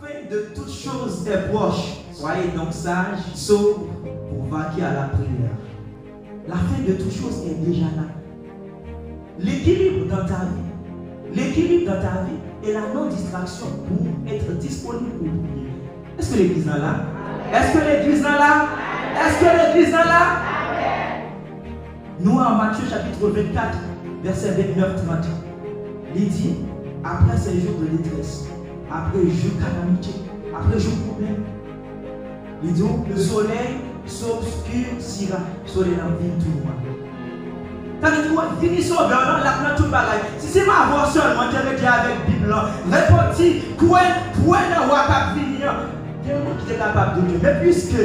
fin de toute chose est proche. Soyez donc sages, sobres, pour vaquer à la prière. La fin de toute chose est déjà là. L'équilibre dans ta vie et la non-distraction pour être disponible pour prier. Est-ce que l'église est là? Est-ce que l'église est là? Est-ce que l'église est là? Nous, en Matthieu chapitre 24, verset 29-30, il dit, après ces jours de détresse, après les jours de calamité, après les jours de problème, il dit, le soleil s'obscurcira sur les lampes tout le monde. T'as dit quoi? Fini sauveur, la plan tout le bagage. Si c'est ma voix seulement, je vais dire avec la Bible, répondit, point de roi qui venir. Il y a un monde qui est capable de dire, mais puisque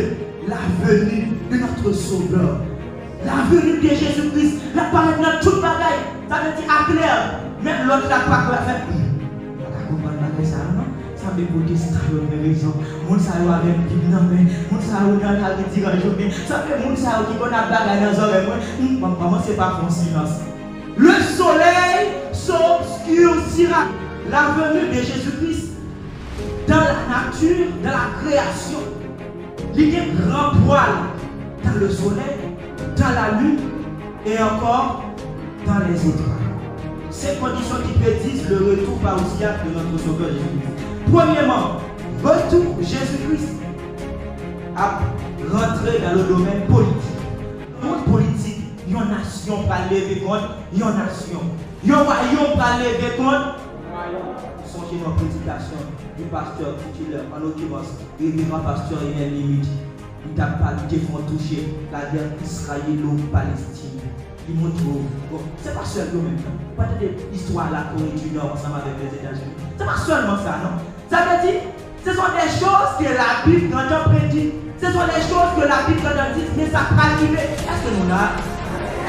la venue de notre sauveur, la venue de Jésus-Christ, la parole de tout le bagage, ça veut dire à clair. Même l'autre n'a pas quoi faire. Ça me côté c'est une raison. Moun sa yo avec Bible nan mais moun sa yo dans la dire en journée. Ça fait moun sa yo qui connaît bagarre dans oreilles moi. Maman c'est pas mon silence. Le soleil s'obscurcira. La venue de Jésus-Christ dans la nature, dans la création. Il y a un grand poil dans le soleil, dans la lune et encore dans les étoiles. Ces conditions qui prédisent le retour parousiaque de notre Sauveur Jésus-Christ. Premièrement, retour Jésus-Christ à rentrer dans le domaine politique. Le monde politique, il y a une nation pour lever contre, il y a une nation. Il y a un royaume pour lever contre. Songez nos prédications du pasteur titulaire, en l'occurrence, le grand pasteur Emel Limite. Il n'a pas touché la guerre israélo-palestine. Il montre, bon, c'est pas seulement maintenant. Pas de l'histoire la Corée du Nord ensemble avec les États-Unis. C'est pas seulement ça, non? Ça veut dire, ce sont des choses que la Bible quand on prédit. Ce sont des choses que la Bible quand on dit, mais ça va arriver. Est-ce que nous là?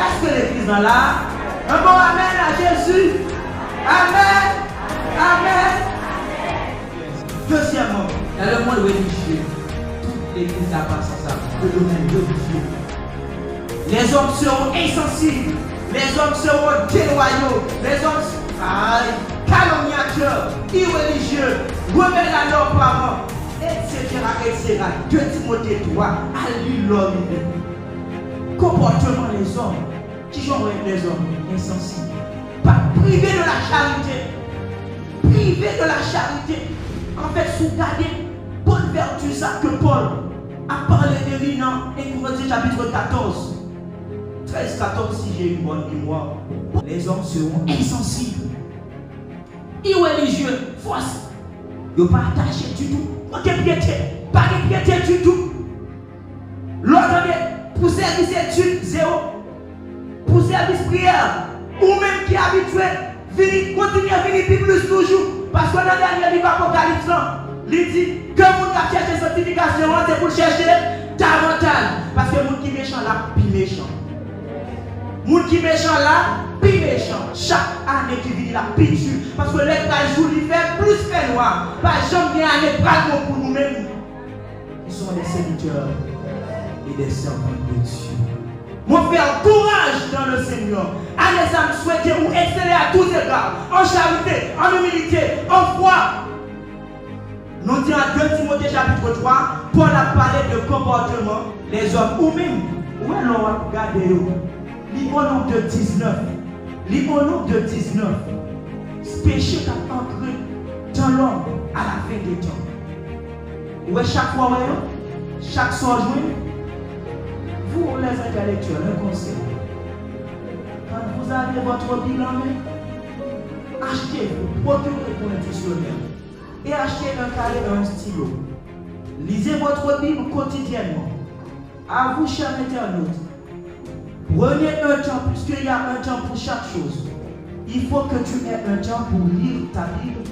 Est-ce que l'église est là? Un bon amen à Jésus. Amen. Amen. Deuxièmement, dans le monde religieux, toute l'église n'a pas ça, le domaine religieux. Les hommes seront insensibles, les hommes seront déloyaux, les hommes calomniateurs, irréligieux, rebelles à leurs parents, etc. etc. 2 Timothée 3, à lui l'homme. Comportement les hommes, qui sont les hommes insensibles. Pas privé de la charité, privé de la charité. En fait, sous garder bonne vertu, ça que Paul a parlé de lui dans 1 Corinthiens chapitre 14. 13-14 si j'ai une bonne mémoire. Les hommes seront insensibles, irréligieux, force. Ils ne sont pas attachés du tout. Pas de piété, pas de piété du tout. L'autre, pour service études, zéro. Pour service prière, ou même qui est habitué, continuez à venir plus toujours. Parce que dans le dernier livre Apocalypse, il dit que vous cherchez certification, c'est pour chercher davantage. Parce que les gens qui sont méchants là, puis méchants. Les gens qui sont méchants là, puis méchants. Chaque année qui vient là, puis dessus. Parce que les jours, il fait plus fait noir. Pas jamais bien année, pas pour nous-mêmes. Ils sont des serviteurs et des servants de Dieu. Mon frère, courage dans le Seigneur. Allez à me souhaiter ou exceller à tous égards. En charité, en humilité, en foi. Nous disons à 2 Timothée chapitre 3, Paul a parlé de comportement. Les hommes ou même, où est l'on va regarder? Livre au nombre de 19. Livre au nombre de 19. Ce péché qui a entré dans l'homme à la fin des temps. Où est chaque fois, chaque soir, vous, les intellectuels, un conseil. Quand vous avez votre bilan, achetez-vous, procurez-vous un dictionnaire et achetez un cahier et un stylo. Lisez votre Bible quotidiennement. À vous, chers internautes, prenez un temps, puisqu'il y a un temps pour chaque chose. Il faut que tu aies un temps pour lire ta Bible,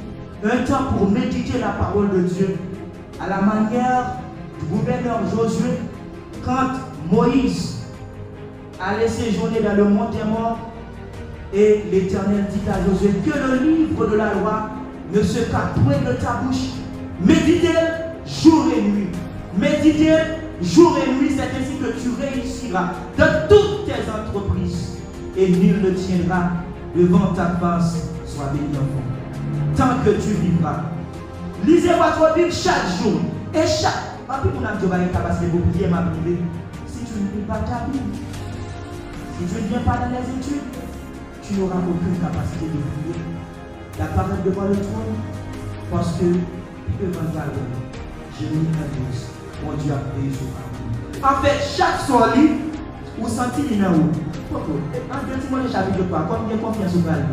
un temps pour méditer la parole de Dieu, à la manière du gouverneur Josué, quand Moïse allait séjourner dans le mont des morts et l'Éternel dit à Josué que le livre de la loi ne se cache point de ta bouche. Médite-le jour et nuit. Médite-le jour et nuit, c'est ainsi que tu réussiras dans toutes tes entreprises et nul ne tiendra devant ta face. Sois béni enfant. Tant que tu vivras, Lisez votre Bible chaque jour. Et chaque. En plus, on a dit que capacité de prier ma Bible. Si tu ne lis pas ta Bible, si tu ne viens pas dans les études, tu n'auras aucune capacité de prier. La parole devant le trône, parce que devant ta loi, Jérémie 11, mon Dieu a payé sur moi. En fait, chaque soir, vous sentez qu'il y a où? En deux Timothée chapitre 3, comme il y a confiance au Val,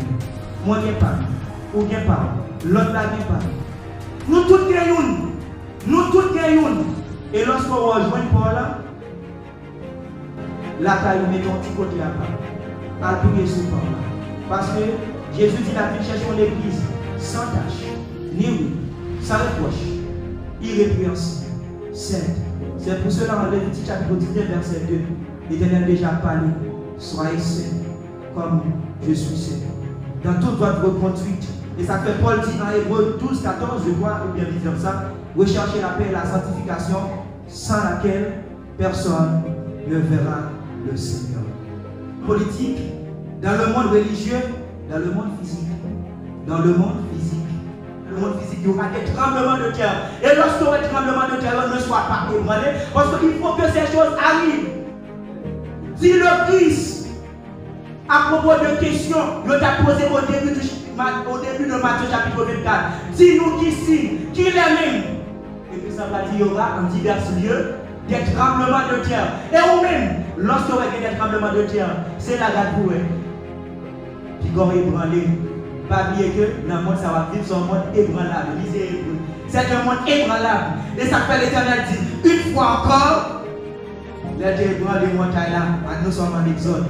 moi je n'ai pas, ou bien pas, l'autre n'a pas. Nous tous gagnons. Nous tous gagnons. Et lorsqu'on rejoint Paul, la taille met ton petit côté à part. À prier sur Paul. Parce que Jésus dit la vie cherche l'église sans tâche, ni oui, sans reproche, irrépréhensible, sainte. C'est pour cela, en Lévitique chapitre 19, verset 2, l'Éternel déjà parlé. Soyez saints comme je suis saint. Dans toute votre conduite. Et ça fait Paul dit dans Hébreux 12, 14, je crois, ou bien dit comme ça, recherchez la paix et la sanctification, sans laquelle personne ne verra le Seigneur. Politique, dans le monde religieux, dans le monde physique. Dans le monde physique. Le monde physique, il y aura des tremblements de terre. Et lorsqu'il y aura des tremblements de terre, ne sois pas ébranlé, parce qu'il faut que ces choses arrivent. Si le Christ, à propos de questions, je t'ai posé au début de Matthieu chapitre 24, dis-nous qui signe, qui les même. Et puis ça va dire, il y aura en divers lieux des tremblements de terre. Et ou même, lorsqu'il y aura des tremblements de terre, c'est la garde pour eux. Puis quand ébranlé, pas oublier que dans le monde, ça va vivre son monde ébranlable. C'est un monde ébranlable. Et ça fait l'Éternel dit, une fois encore, les débranlés montagnes là, nous sommes en exode.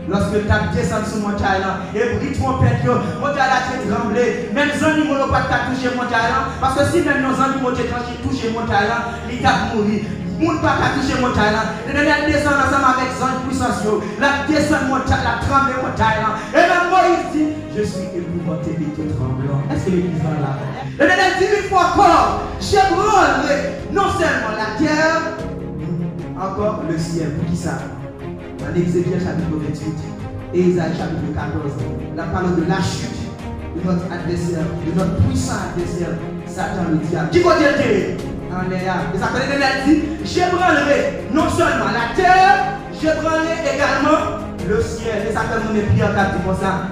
Lorsque tu as descendu sur montagne là, et bruit trompette, montagne là, tu es tremblé. Même les animaux n'ont pas touché montagne là, parce que si même nos animaux t'ont touché montagne là, ils t'ont mouru. Moun pas touché montagne là. L'Éternel descend ensemble avec son puissance, la descend montagne, la tremble montagne là. Et même Moïse dit, je suis épouvanté et tout tremblant. Est-ce que l'église va là? L'Éternel dit une fois encore, j'ébranlerai non seulement la terre, encore le ciel. Pour qui ça? Dans Exéchiel chapitre 28 et Isaïe chapitre 14, la parole de la chute de notre adversaire, de notre puissant adversaire, Satan le diable. Qui va dire en l'air? Et ça fait l'Éternel dit, j'ébranlerai non seulement la terre, j'ébranlerai également le ciel. Et ça fait mon prière quand comme ça.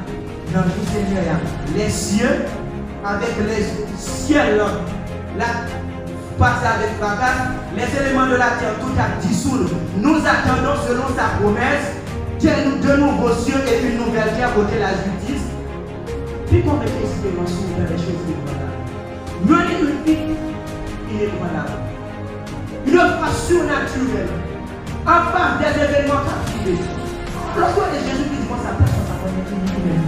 Dans le Seigneur, les cieux avec les ciels, la passer avec bagage, les éléments de la terre tout à dissoudre. Nous attendons selon sa promesse de nouveaux cieux et une nouvelle terre côté la justice. Puis qu'on met espérance sur les choses inébranlables. Mener une vie inébranlable. Une phase surnaturelle. En face des événements captivés. Lorsqu'on est Jésus qui dit moi ça personne ça connaît tout le monde.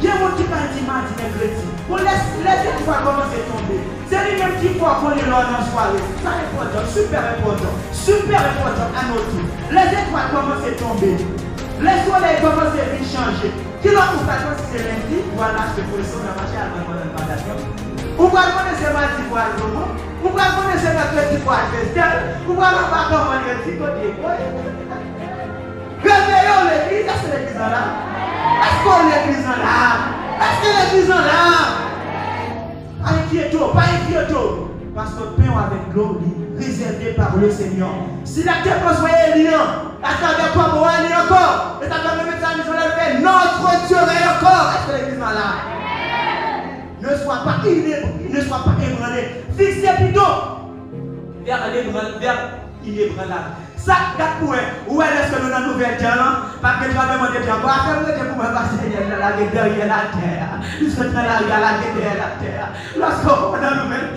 Il y a un petit bâtiment qui est chrétien. On laisse les fois commencer à tomber. C'est lui-même qui faut qu'on est là dans la soirée. Ça est important, super important à nos tours. Les étoiles commencent à tomber. Les soleils commencent à changer. Qui l'a pour faire si c'est lundi, voilà ce que pour ça, on a marché à l'invitation. Vous pouvez connaître mardi pour le moment. Vous pouvez connaître mercredi pour le festin. Vous pouvez pas comment le petit côté. Réveillons l'église, est-ce que l'église est là? Est-ce qu'on l'église est là? Est-ce que l'église est là? Pas inquiétons, pas inquiétons. Parce que pain avec l'eau réservé par le Seigneur. Si la terre soit liant, à travers quoi on va aller encore? Et ça va me mettre ça, nous allons faire notre Dieu est encore. Est-ce que l'église est là? Ne sois pas ébranlé. Fixez plutôt vers l'inébranlable. Ça, d'accord, où est-ce que nous avons une nouvelle terre? Parce que tu vas demander de quoi faire pour me passer la derrière la terre. Jusqu'à la derrière la terre. Lorsqu'on a une nouvelle.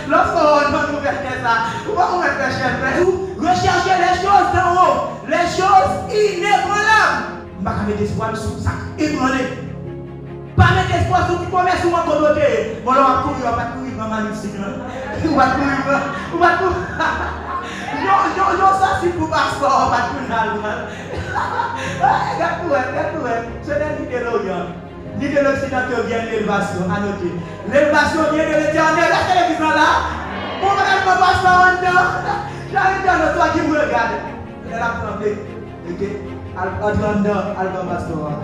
Lorsqu'on a une nouvelle terre, on va faire rechercher les choses d'en haut, les choses inébranlables. Je ne vais pas mettre espoir sur ça, ébranlé. Pas mettre espoir sur qui commerce ou en côté. Bon, on va courir, on va courir dans ma liste. On va courir. Non, ça c'est pour passeport, on va courir. Regarde, c'est l'idée de l'Orient. L'idée de l'Occident vient de l'élévation, à noter. L'élévation vient de l'Éternel. Est-ce qu'elle est là? On va mettre mon passeport en dedans. J'arrive dans le toit qui vous regarde. Elle a tremblé. Ok? Alba passeport.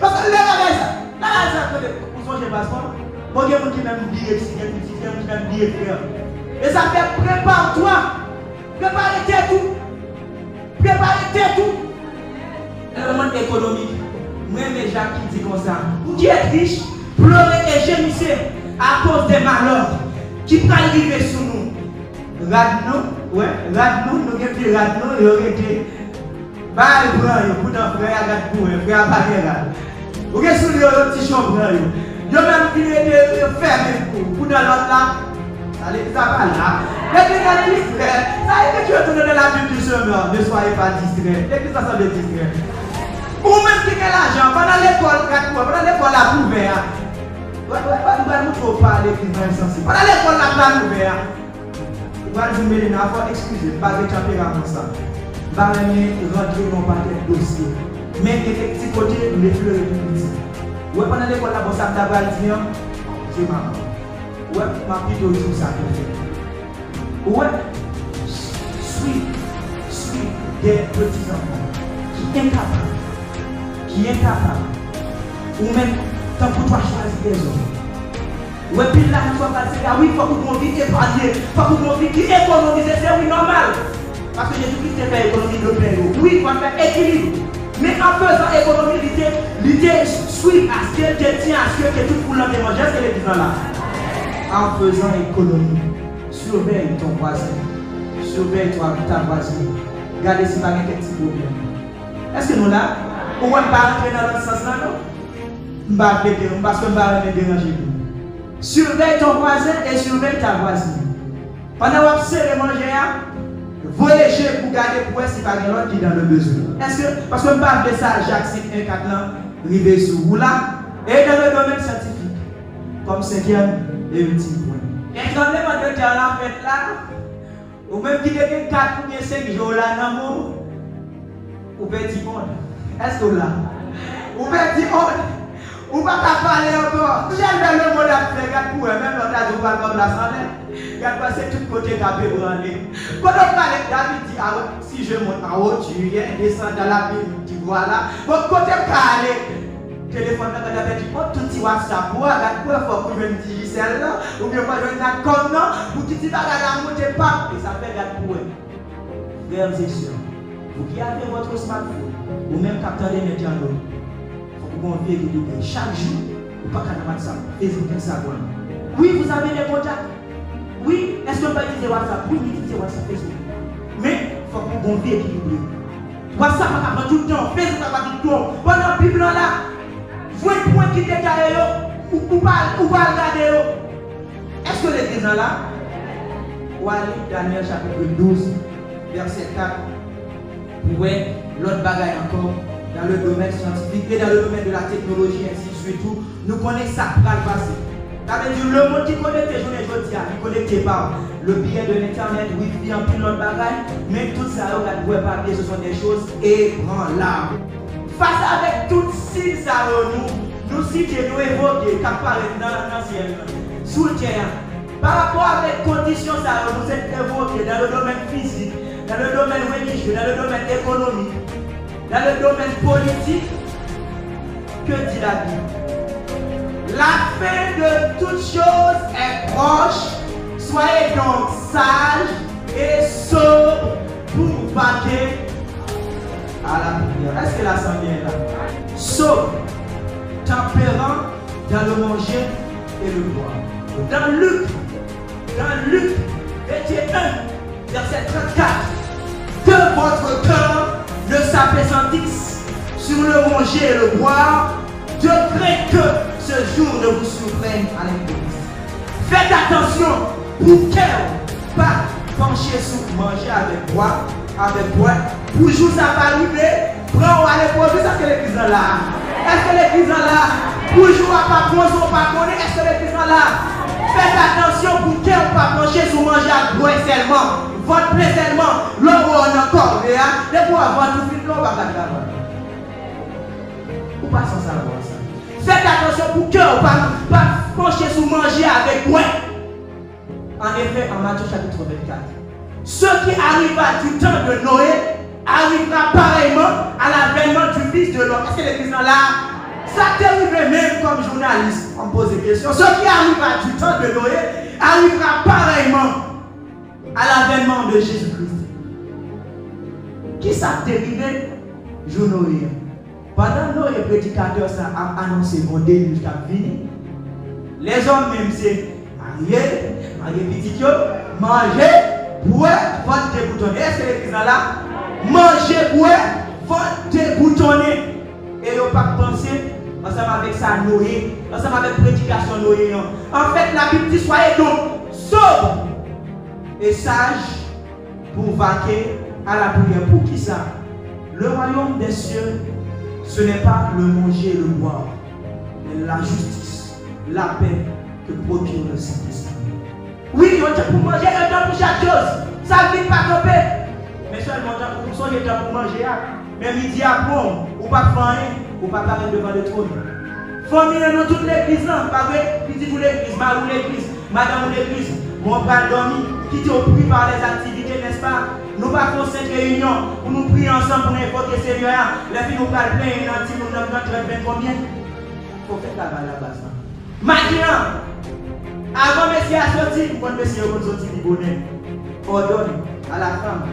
Parce que les bagages, Là, ça fait pour changer passeport. Bon, il y a des gens qui même oublié, il y a des gens qui même oublié, frère. Et ça fait prépare-toi. Prépare-toi tout. Prépare-toi tout. Le monde économique. Moi, mes gens qui disent comme ça. Vous qui êtes riche, pleurez et gémissez à cause des malheurs qui peuvent arriver sur nous. Radno, ouais, Radno, nous avons fait Radno, et on était. Bah, il prend, il prend un frère à Radno, un frère à Barrière. Vous avez soulevé un petit chambre. Vous avez même qui était fermé pour dans l'autre là. Allez, ça va là. Les gens sont distraits. Ça y est que tu es tourné dans la Bible du semeur. Ne soyez pas distraits. Et que ça semble distrait. Ou même qui a l'argent, pendant l'école, pendant l'école la ouverte. Vous allez nous parler de l'insensé. Pendant l'école la ouverte. Vous allez vous mettre dans la fois, excusez, pas de tempérament ça. Vous allez rentrer dans un paquet de dossiers. Mais il y a des petits côtés, nous les fleurs et tout. Ouais, pendant l'école la bosse à tabac, c'est maman. Ouais, ma plutôt tout ça. Ouais, suis des petits enfants qui est incapable, ou même tant pour toi choisir des hommes. Ouais, puis là, tu vas passer là, oui, il faut que vous viviez épargner, il faut que vous viviez économiser, c'est oui, normal. Parce que Jésus-Christ a fait économie de plein eau. Oui, il faut faire équilibre. Mais en faisant économie, l'idée suit à ce qu'elle tient, à ce que tout pour l'en démanger, est-ce qu'elle est disant là? En faisant économie, surveille ton voisin, surveille ta voisine. Regardez si pas un petit problème. Est-ce que nous là, on ne va pas rentrer dans le sens là, non? Parce que je ne vais pas déranger. Surveille ton voisin et surveille ta voisine. Pendant que vous serez manger, voyagez pour garder pour si pas l'autre qui est dans le besoin. Est-ce que, parce que je ne vais pas faire ça, Jacques 5, 1, 4 ans, rivé sur vous là, et dans le domaine scientifique, comme 5e et ultime point. Et quand on est dans la fête là, ou même qui est 4 ou 5 jours là, non, ou petit monde. Est-ce que là? Ou petit monde? Ou pas qu'à parler encore? J'aime bien le monde à faire, regarde pour eux, même l'autre jour, comme la santé. Regarde passer tout côté capé pour aller. Quand on parle, David dit, si je monte en haut, tu viens descendre dans la ville, tu vois là. Bon, côté calé. Téléphone là, quand tu dit, oh, tout petit WhatsApp, regarde pour il faut que je me dise celle-là, ou bien moi je me dis comme non, pour que tu vas la monter pas, et ça fait regarde pour eux. Frères et sœurs, vous qui avez votre smartphone, ou même capteur des médias, il faut que vous vérifiez chaque jour, ou pas qu'à WhatsApp, Facebook, Instagram. Oui, vous avez des contacts. Oui, est-ce que vous pouvez utiliser WhatsApp? Oui, utilisez WhatsApp, Facebook. Mais il faut que vous vérifiez. WhatsApp va pas tout le temps, Facebook va pas tout le temps. Pendant la Bible là, vous êtes point qui détaille ou pas regarder. Est-ce que les gens là, ou aller Daniel chapitre 12, verset 4, pour l'autre bagaille encore, dans le domaine scientifique et dans le domaine de la technologie, ainsi surtout, nous connaissons ça par le passé. Ça veut dire le monde qui connecte les journées aujourd'hui, il connecte par le biais de l'internet, Wi-Fi, en plus l'autre bagaille, mais tout ça, on va parler, ce sont des choses ébranlables. Face avec toutes ces armes, nous citons, nous évoquons, qui apparaissent dans l'ancien, sous le terrain. Par rapport à les conditions, nous êtes évoqués dans le domaine physique, dans le domaine religieux, dans le domaine économique, dans le domaine politique. Que dit la Bible? La fin de toutes choses est proche. Soyez donc sages et sobres pour vaquer à la prière. Est-ce que la sang est là? Sobre, tempérant dans le manger et le boire. Dans Luc, verset 1, verset 34, que votre cœur ne s'appesantisse sur le manger et le boire, de crainte que ce jour ne vous surprenne à l'improviste. Faites attention pour qu'elle pas pencher sur manger avec boire, pour jour ça va arriver, prends à l'épreuve, ça c'est l'église là. Est-ce que l'église là, pour jour à pas prendre ou pas connaître, est-ce que l'église là? Faites attention pour qu'elle pas pencher sur manger avec boire seulement, votre plaît seulement, l'eau on encore, les pour avoir tout fini, on va garder. Ou pas sans savoir ça. Faites attention pour que vous ne pas pencher sur manger avec moi. En effet, en Matthieu chapitre 24, ce qui arriva du temps de Noé arrivera pareillement à l'avènement du Fils de l'homme. Est-ce que l'église là? Ça t'arrive même comme journaliste, on me pose des questions. Ce qui arrivera du temps de Noé arrivera pareillement à l'avènement de Jésus-Christ. Qui ça t'arrive? Je Noé. Pendant que Noé, prédicateur, ça a annoncé mon déluge qui a fini. Les hommes même, c'est marier petit, manger, boire, vendre des boutons. Est-ce que l'église là? Manger, boire, vendre des boutons. Et ils n'ont pas pensé, ensemble avec ça, Noé, ensemble avec prédication Noé. En fait, la Bible dit soyez donc sobres et sages pour vaquer à la prière. Pour qui ça? Le royaume des cieux, ce n'est pas le manger et le boire, mais la justice, la paix que procure le Saint-Esprit. Oui, il y a un temps pour manger, il y a un temps pour chaque chose. Ça ne vit pas camper. Mais seulement pour son temps pour manger. Mais midi à bon, ou pas faire ou pas parler devant le trône. Famille dans toute l'église, pas vrai? Petit pour l'église, marou l'église, madame l'église, mon père dormi, qui t'ont pris par les activités, n'est-ce pas? Nous pas faire cette réunion pour nous prier ensemble pour invoquer le Seigneur. Les filles nous parlent plein, nous avons très combien? Il faut faire la base. Maintenant, avant monsieur à sortir, quand monsieur a sorti du bonheur, ordonne à la femme,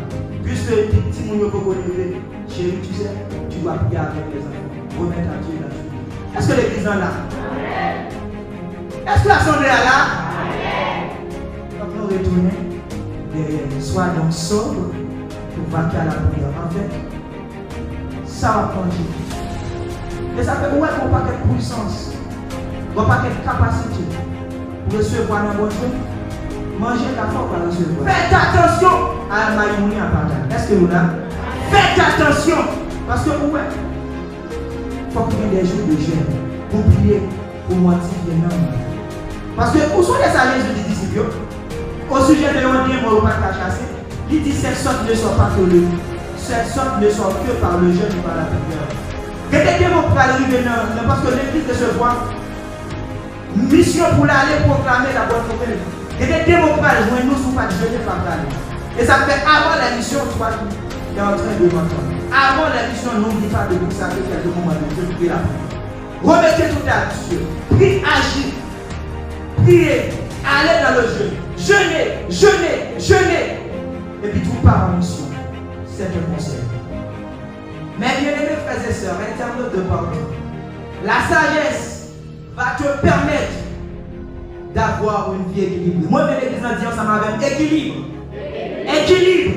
puisque le petit moun peut lever, chérie, tu sais, tu dois prier avec les enfants. Remettre à Dieu là-dessus. Est-ce que l'église est là? Est-ce que l'assemblée est là? Quand nous retournons derrière, sois donc sobre pour vaquer à la prière. En fait, ça va prendre Dieu. Et ça fait ouais qu'on n'a pas de puissance, on n'a pas de capacité pour recevoir dans votre vie. Manger la foi pour recevoir. Faites attention à la maïmouni à partage. Est-ce que vous là? Faites attention. Parce que ouais, il faut qu'il y ait des jours de jeûne pour prier, pour mortifier l'homme. Parce que où sont les sages des disciples? Au sujet de l'on dit, moi, pas qu'à chasser. Il dit cette sorte ne sont pas que le. Cette sorte ne sont que par le jeûne et par la prière. Quelqu'un qui va arriver parce que l'église de ce soir, mission pour aller proclamer la bonne nouvelle. Et les démocrates, nous ne sommes pas jeûner par aller. Et ça fait avant la mission, tu vois, qui est en train de m'entendre. Avant la mission, n'oublie pas de vous savoir quelques moments de Dieu, priez la prière. Remettez tout à Dieu. Priez, agissez. Priez, allez dans le jeûne. Jeûnez, jeûnez, jeûnez. Et puis tout part en mission. C'est un conseil. Mais bien aimés frères et sœurs, internautes de parole, la sagesse va te permettre d'avoir une vie équilibrée. Moi, je vais l'église en disant ça m'a équilibre. Équilibre.